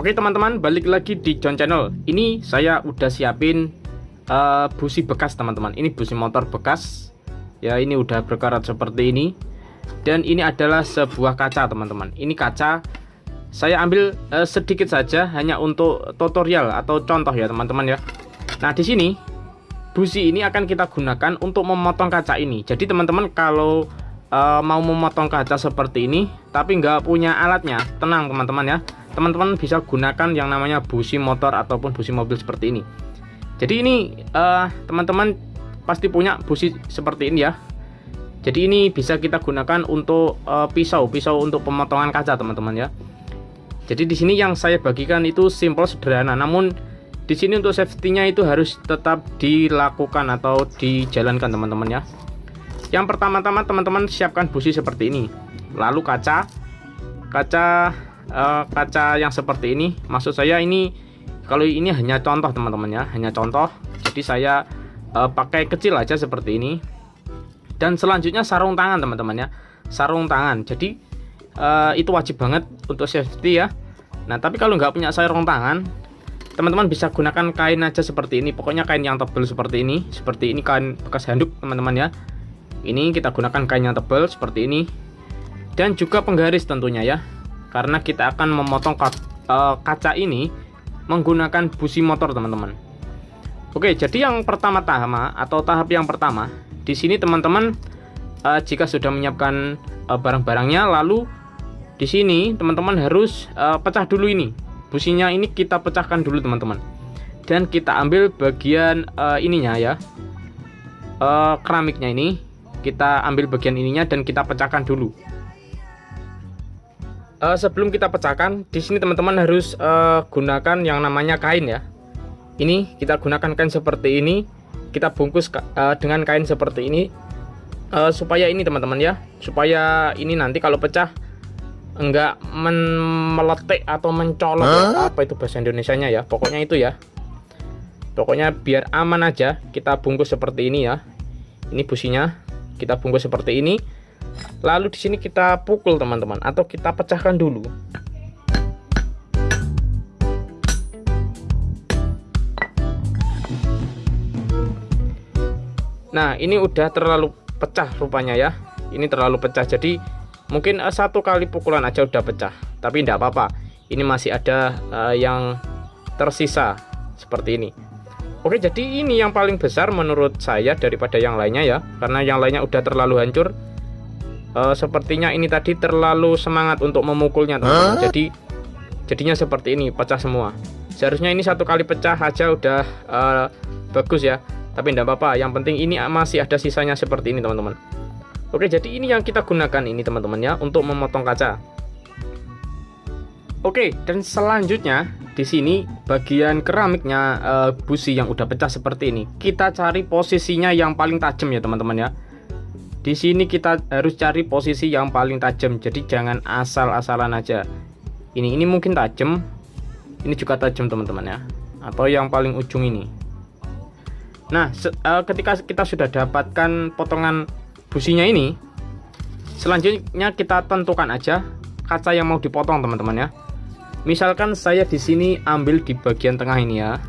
Oke teman-teman, balik lagi di John Channel. Ini saya udah siapin busi bekas teman-teman. Ini busi motor bekas. Ya, ini udah berkarat seperti ini. Dan ini adalah sebuah kaca teman-teman. Ini kaca saya ambil sedikit saja, hanya untuk tutorial atau contoh ya teman-teman ya. Nah di sini busi ini akan kita gunakan untuk memotong kaca ini. Jadi teman-teman kalau mau memotong kaca seperti ini tapi nggak punya alatnya, tenang teman-teman ya. Teman-teman bisa gunakan yang namanya busi motor ataupun busi mobil seperti ini. Jadi ini teman-teman pasti punya busi seperti ini ya. Jadi ini bisa kita gunakan untuk pisau untuk pemotongan kaca teman-teman ya. Jadi di sini yang saya bagikan itu simple sederhana, namun di sini untuk safety-nya itu harus tetap dilakukan atau dijalankan teman-teman ya. Yang pertama-tama teman-teman siapkan busi seperti ini. Lalu kaca yang seperti ini, maksud saya ini kalau ini hanya contoh teman-teman ya, hanya contoh. Jadi saya pakai kecil aja seperti ini. Dan selanjutnya sarung tangan teman-teman ya, sarung tangan. Jadi itu wajib banget untuk safety ya. Nah tapi kalau nggak punya sarung tangan, teman-teman bisa gunakan kain aja seperti ini. Pokoknya kain yang tebal seperti ini kain bekas handuk teman-teman ya. Ini kita gunakan kain yang tebal seperti ini. Dan juga penggaris tentunya ya, karena kita akan memotong kaca ini menggunakan busi motor teman-teman. Oke, jadi yang pertama-tama atau tahap yang pertama di sini teman-teman jika sudah menyiapkan barang-barangnya, lalu di sini teman-teman harus pecah dulu ini businya. Ini kita pecahkan dulu teman-teman, dan kita ambil bagian ininya ya, keramiknya ini kita ambil bagian ininya dan kita pecahkan dulu. Sebelum kita pecahkan, di sini teman-teman harus gunakan yang namanya kain ya. Ini kita gunakan kain seperti ini, kita bungkus dengan kain seperti ini supaya ini teman-teman ya, supaya ini nanti kalau pecah enggak meletek atau mencolok ya. Apa itu bahasa Indonesianya ya, pokoknya itu ya. Pokoknya biar aman aja kita bungkus seperti ini ya. Ini businya kita bungkus seperti ini. Lalu di sini kita pukul teman-teman, atau kita pecahkan dulu. Nah ini udah terlalu pecah rupanya ya. Ini terlalu pecah, jadi mungkin satu kali pukulan aja udah pecah. Tapi tidak apa-apa, ini masih ada yang tersisa seperti ini. Oke, jadi ini yang paling besar menurut saya daripada yang lainnya ya, karena yang lainnya udah terlalu hancur. Sepertinya ini tadi terlalu semangat untuk memukulnya teman-teman. Jadinya seperti ini, pecah semua. Seharusnya ini satu kali pecah aja udah bagus ya, tapi tidak apa-apa. Yang penting ini masih ada sisanya seperti ini teman-teman. Oke, jadi ini yang kita gunakan ini teman-teman ya, untuk memotong kaca. Oke, dan selanjutnya di sini bagian keramiknya busi yang udah pecah seperti ini, kita cari posisinya yang paling tajam ya teman-teman ya. Di sini kita harus cari posisi yang paling tajam, jadi jangan asal-asalan aja. Ini mungkin tajam, ini juga tajam teman-teman ya, atau yang paling ujung ini. Nah ketika kita sudah dapatkan potongan businya ini, selanjutnya kita tentukan aja kaca yang mau dipotong teman-teman ya. Misalkan saya di sini ambil di bagian tengah ini ya,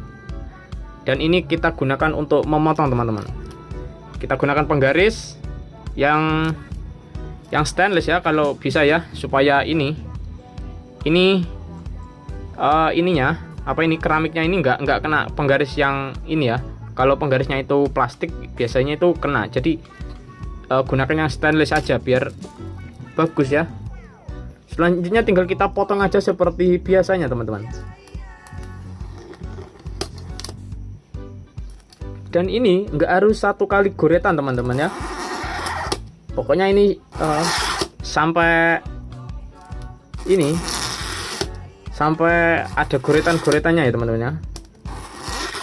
dan ini kita gunakan untuk memotong teman-teman. Kita gunakan penggaris yang stainless ya kalau bisa ya, supaya ininya apa ini keramiknya ini nggak kena penggaris yang ini ya. Kalau penggarisnya itu plastik biasanya itu kena, jadi gunakan yang stainless aja biar bagus ya. Selanjutnya tinggal kita potong aja seperti biasanya teman-teman. Dan ini nggak harus satu kali goretan teman-teman ya. Pokoknya ini sampai ada goretan-goretannya ya teman-teman ya.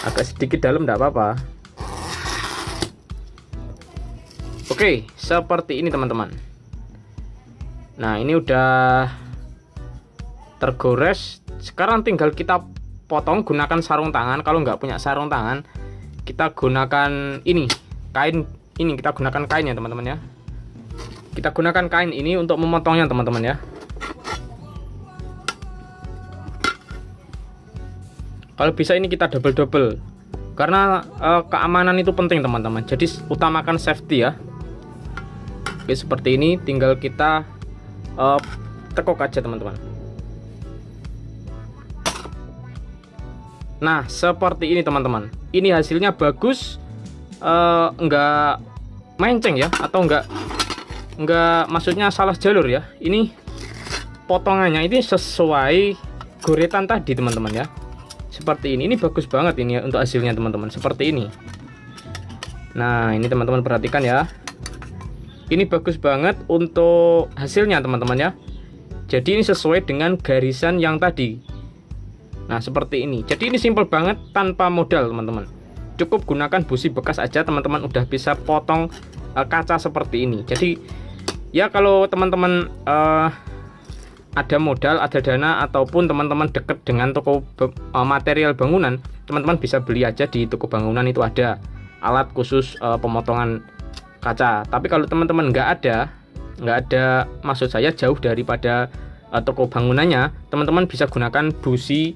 Agak sedikit dalam tidak apa-apa. Oke, seperti ini teman-teman. Nah ini udah tergores. Sekarang tinggal kita potong gunakan sarung tangan. Kalau nggak punya sarung tangan, kita gunakan ini kain. Ini kita gunakan kain ya teman-teman ya. Kita gunakan kain ini untuk memotongnya teman-teman ya. Kalau bisa ini kita double karena keamanan itu penting teman-teman. Jadi utamakan safety ya. Oke, seperti ini tinggal kita tekuk aja teman-teman. Nah seperti ini teman-teman, ini hasilnya bagus, enggak menceng ya, atau enggak maksudnya salah jalur ya. Ini potongannya ini sesuai goretan tadi teman-teman ya. Seperti ini bagus banget ini ya untuk hasilnya teman-teman, seperti ini. Nah ini teman-teman perhatikan ya, ini bagus banget untuk hasilnya teman-teman ya. Jadi ini sesuai dengan garisan yang tadi. Nah seperti ini, jadi ini simple banget tanpa modal teman-teman. Cukup gunakan busi bekas aja teman-teman, udah bisa potong kaca seperti ini. Jadi ya kalau teman-teman ada modal, ada dana, ataupun teman-teman deket dengan toko material bangunan, teman-teman bisa beli aja di toko bangunan, itu ada alat khusus pemotongan kaca. Tapi kalau teman-teman nggak ada, maksud saya jauh daripada toko bangunannya, teman-teman bisa gunakan busi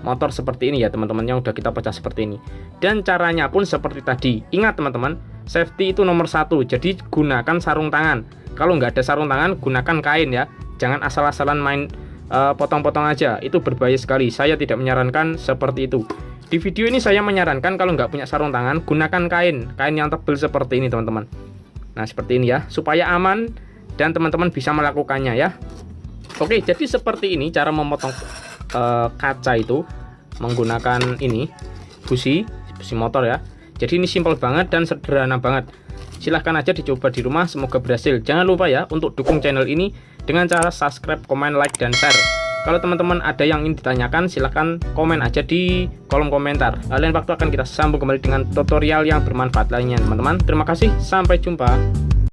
motor seperti ini ya teman-teman, yang udah kita pecah seperti ini. Dan caranya pun seperti tadi. Ingat teman-teman, safety itu nomor 1. Jadi gunakan sarung tangan. Kalau nggak ada sarung tangan, gunakan kain ya. Jangan asal-asalan main potong-potong aja, itu berbahaya sekali. Saya tidak menyarankan seperti itu. Di video ini saya menyarankan kalau nggak punya sarung tangan, gunakan kain yang tebal seperti ini teman-teman. Nah seperti ini ya, supaya aman dan teman-teman bisa melakukannya ya. Oke, jadi seperti ini cara memotong kaca itu menggunakan ini busi motor ya. Jadi ini simple banget dan sederhana banget. Silahkan aja dicoba di rumah, semoga berhasil. Jangan lupa ya untuk dukung channel ini dengan cara subscribe, komen, like, dan share. Kalau teman-teman ada yang ingin ditanyakan, silahkan komen aja di kolom komentar. Lain waktu akan kita sambung kembali dengan tutorial yang bermanfaat lainnya teman-teman. Terima kasih, sampai jumpa.